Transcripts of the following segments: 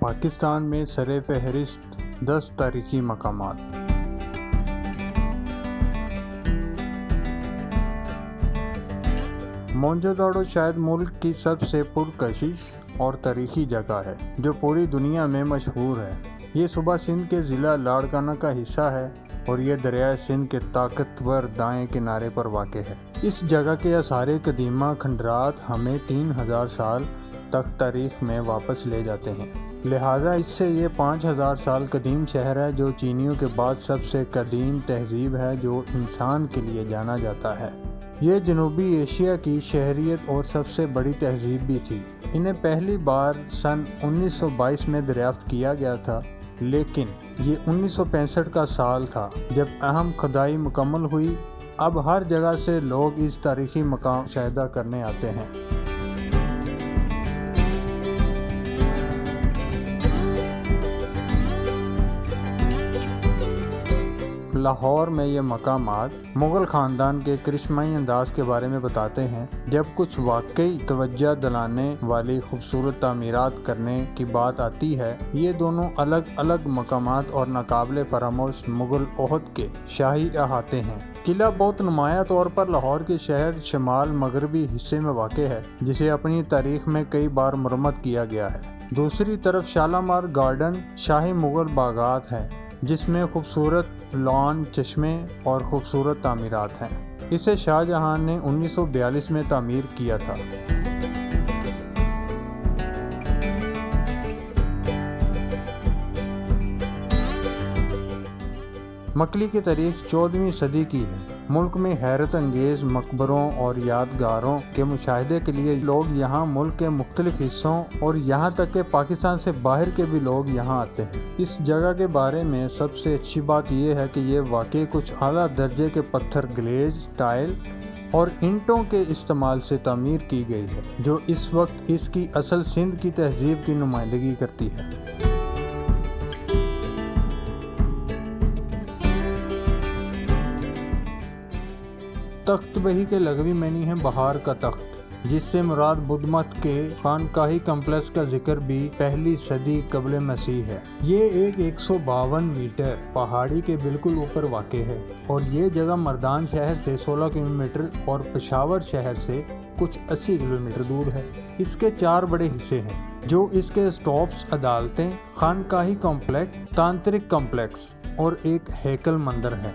پاکستان میں سر فہرست 10 تاریخی مقامات۔ موہنجو داڑو شاید ملک کی سب سے پرکشش اور تاریخی جگہ ہے جو پوری دنیا میں مشہور ہے۔ یہ صوبہ سندھ کے ضلع لاڑکانہ کا حصہ ہے اور یہ دریائے سندھ کے طاقتور دائیں کنارے پر واقع ہے۔ اس جگہ کے آثار قدیمہ کھنڈرات ہمیں 3000 سال تک تاریخ میں واپس لے جاتے ہیں، لہٰذا اس سے یہ 5000 سال قدیم شہر ہے جو چینیوں کے بعد سب سے قدیم تہذیب ہے جو انسان کے لیے جانا جاتا ہے۔ یہ جنوبی ایشیا کی شہریت اور سب سے بڑی تہذیب بھی تھی۔ انہیں پہلی بار سن 1922 میں دریافت کیا گیا تھا، لیکن یہ 1965 کا سال تھا جب اہم کھدائی مکمل ہوئی۔ اب ہر جگہ سے لوگ اس تاریخی مقام مشاہدہ کرنے آتے ہیں۔ لاہور میں یہ مقامات مغل خاندان کے کرشمائی انداز کے بارے میں بتاتے ہیں۔ جب کچھ واقعی توجہ دلانے والی خوبصورت تعمیرات کرنے کی بات آتی ہے، یہ دونوں الگ الگ مقامات اور ناقابل فراموش مغل عہد کے شاہی احاطے ہیں۔ قلعہ بہت نمایاں طور پر لاہور کے شہر شمال مغربی حصے میں واقع ہے، جسے اپنی تاریخ میں کئی بار مرمت کیا گیا ہے۔ دوسری طرف شالامار گارڈن شاہی مغل باغات ہے جس میں خوبصورت لان، چشمے اور خوبصورت تعمیرات ہیں۔ اسے شاہ جہاں نے 1942 میں تعمیر کیا تھا۔ مکلی کی تاریخ 14ویں صدی کی ہے۔ ملک میں حیرت انگیز مقبروں اور یادگاروں کے مشاہدے کے لیے لوگ یہاں ملک کے مختلف حصوں اور یہاں تک کہ پاکستان سے باہر کے بھی لوگ یہاں آتے ہیں۔ اس جگہ کے بارے میں سب سے اچھی بات یہ ہے کہ یہ واقعی کچھ اعلیٰ درجے کے پتھر، گلیز، ٹائل اور اینٹوں کے استعمال سے تعمیر کی گئی ہے، جو اس وقت اس کی اصل سندھ کی تہذیب کی نمائندگی کرتی ہے۔ تخت بہی کے لغوی معنی ہے بہار کا تخت، جس سے مراد بدھ مت کے خانقاہی کمپلیکس کا ذکر بھی پہلی صدی قبل مسیح ہے۔ یہ ایک 152 میٹر پہاڑی کے بالکل اوپر واقع ہے اور یہ جگہ مردان شہر سے 16 کلومیٹر اور پشاور شہر سے کچھ 80 کلومیٹر دور ہے۔ اس کے 4 بڑے حصے ہیں جو اس کے اسٹاپس، عدالتیں، خانقاہی کمپلیکس، تانترک کمپلیکس اور ایک ہیکل مندر ہے۔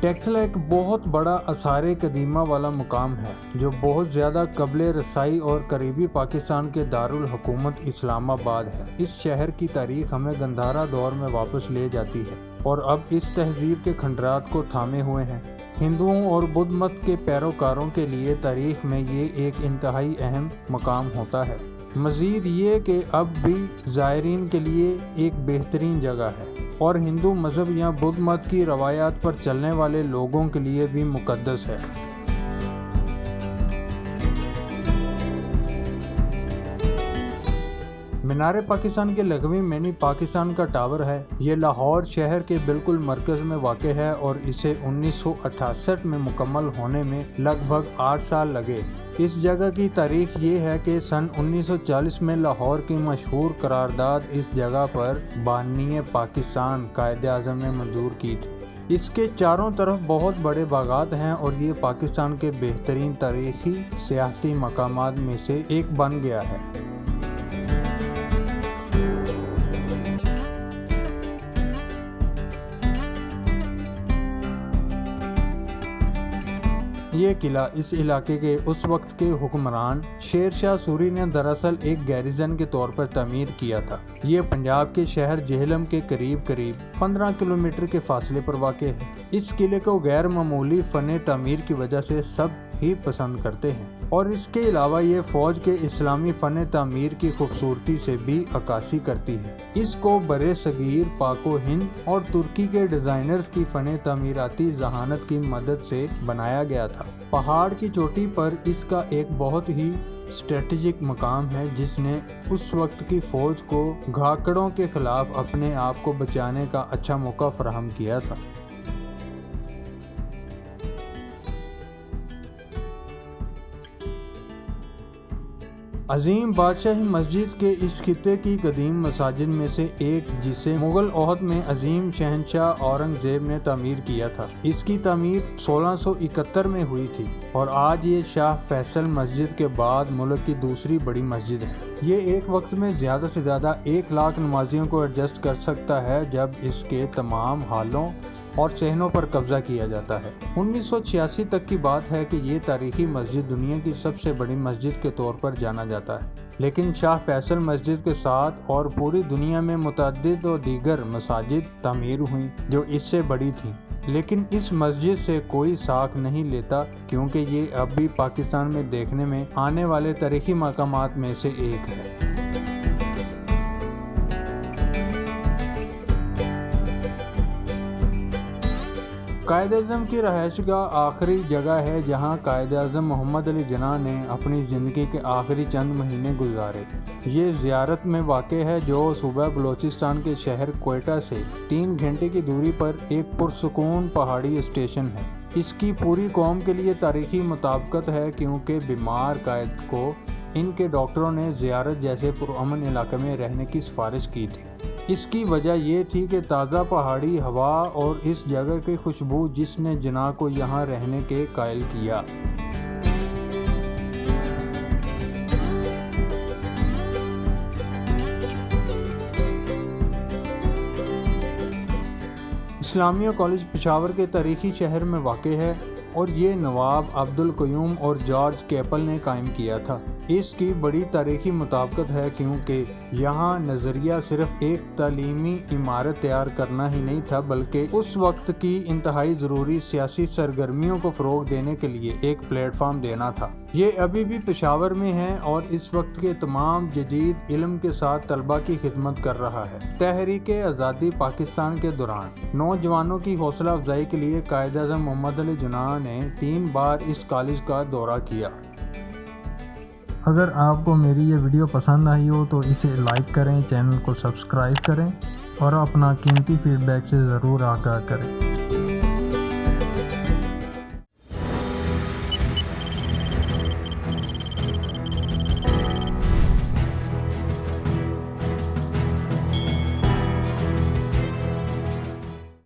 ٹیکسلا ایک بہت بڑا آثار قدیمہ والا مقام ہے جو بہت زیادہ قابل رسائی اور قریبی پاکستان کے دارالحکومت اسلام آباد ہے۔ اس شہر کی تاریخ ہمیں گندھارا دور میں واپس لے جاتی ہے اور اب اس تہذیب کے کھنڈرات کو تھامے ہوئے ہیں۔ ہندوؤں اور بدھ مت کے پیروکاروں کے لیے تاریخ میں یہ ایک انتہائی اہم مقام ہوتا ہے۔ مزید یہ کہ اب بھی زائرین کے لیے ایک بہترین جگہ ہے اور ہندو مذہب یا بدھ مت کی روایات پر چلنے والے لوگوں کے لیے بھی مقدس ہے۔ مینار پاکستان کے لغوی معنی پاکستان کا ٹاور ہے۔ یہ لاہور شہر کے بالکل مرکز میں واقع ہے اور اسے 1968 میں مکمل ہونے میں لگ بھگ 8 سال لگے۔ اس جگہ کی تاریخ یہ ہے کہ سن 1940 میں لاہور کی مشہور قرارداد اس جگہ پر بانی پاکستان قائد اعظم نے منظور کی تھی۔ اس کے چاروں طرف بہت بڑے باغات ہیں اور یہ پاکستان کے بہترین تاریخی سیاحتی مقامات میں سے ایک بن گیا ہے۔ یہ قلعہ اس علاقے کے اس وقت کے حکمران شیر شاہ سوری نے دراصل ایک گیریزن کے طور پر تعمیر کیا تھا۔ یہ پنجاب کے شہر جہلم کے قریب 15 کلومیٹر کے فاصلے پر واقع ہے۔ اس قلعے کو غیر معمولی فن تعمیر کی وجہ سے سب ہی پسند کرتے ہیں اور اس کے علاوہ یہ فوج کے اسلامی فن تعمیر کی خوبصورتی سے بھی عکاسی کرتی ہے۔ اس کو برِ صغیر، پاک و ہند اور ترکی کے ڈیزائنرز کی فن تعمیراتی ذہانت کی مدد سے بنایا گیا تھا۔ پہاڑ کی چوٹی پر اس کا ایک بہت ہی اسٹریٹجک مقام ہے جس نے اس وقت کی فوج کو گھاکڑوں کے خلاف اپنے آپ کو بچانے کا اچھا موقع فراہم کیا تھا۔ عظیم بادشاہی مسجد کے اس خطے کی قدیم مساجد میں سے ایک جسے مغل عہد میں عظیم شہنشاہ اورنگزیب نے تعمیر کیا تھا، اس کی تعمیر 1671 میں ہوئی تھی اور آج یہ شاہ فیصل مسجد کے بعد ملک کی دوسری بڑی مسجد ہے۔ یہ ایک وقت میں زیادہ سے زیادہ 1 لاکھ نمازیوں کو ایڈجسٹ کر سکتا ہے جب اس کے تمام ہالوں اور صحنوں پر قبضہ کیا جاتا ہے۔ 1986 تک کی بات ہے کہ یہ تاریخی مسجد دنیا کی سب سے بڑی مسجد کے طور پر جانا جاتا ہے، لیکن شاہ فیصل مسجد کے ساتھ اور پوری دنیا میں متعدد و دیگر مساجد تعمیر ہوئیں جو اس سے بڑی تھیں، لیکن اس مسجد سے کوئی ساکھ نہیں لیتا کیونکہ یہ اب بھی پاکستان میں دیکھنے میں آنے والے تاریخی مقامات میں سے ایک ہے۔ قائد اعظم کی رہائش گاہ آخری جگہ ہے جہاں قائد اعظم محمد علی جناح نے اپنی زندگی کے آخری چند مہینے گزارے۔ یہ زیارت میں واقع ہے جو صوبہ بلوچستان کے شہر کوئٹہ سے 3 گھنٹے کی دوری پر ایک پرسکون پہاڑی اسٹیشن ہے۔ اس کی پوری قوم کے لیے تاریخی مطابقت ہے کیونکہ بیمار قائد کو ان کے ڈاکٹروں نے زیارت جیسے پرامن علاقے میں رہنے کی سفارش کی تھی۔ اس کی وجہ یہ تھی کہ تازہ پہاڑی ہوا اور اس جگہ کی خوشبو جس نے جناح کو یہاں رہنے کے قائل کیا۔ اسلامیہ کالج پشاور کے تاریخی شہر میں واقع ہے اور یہ نواب عبدالقیوم اور جارج کیپل نے قائم کیا تھا۔ اس کی بڑی تاریخی مطابقت ہے کیونکہ یہاں نظریہ صرف ایک تعلیمی عمارت تیار کرنا ہی نہیں تھا بلکہ اس وقت کی انتہائی ضروری سیاسی سرگرمیوں کو فروغ دینے کے لیے ایک پلیٹ فارم دینا تھا۔ یہ ابھی بھی پشاور میں ہے اور اس وقت کے تمام جدید علم کے ساتھ طلبہ کی خدمت کر رہا ہے۔ تحریک آزادی پاکستان کے دوران نوجوانوں کی حوصلہ افزائی کے لیے قائد اعظم محمد علی جناح نے 3 بار اس کالج کا دورہ کیا۔ اگر آپ کو میری یہ ویڈیو پسند آئی ہو تو اسے لائک کریں، چینل کو سبسکرائب کریں اور اپنا قیمتی فیڈ بیک سے ضرور آگاہ کریں۔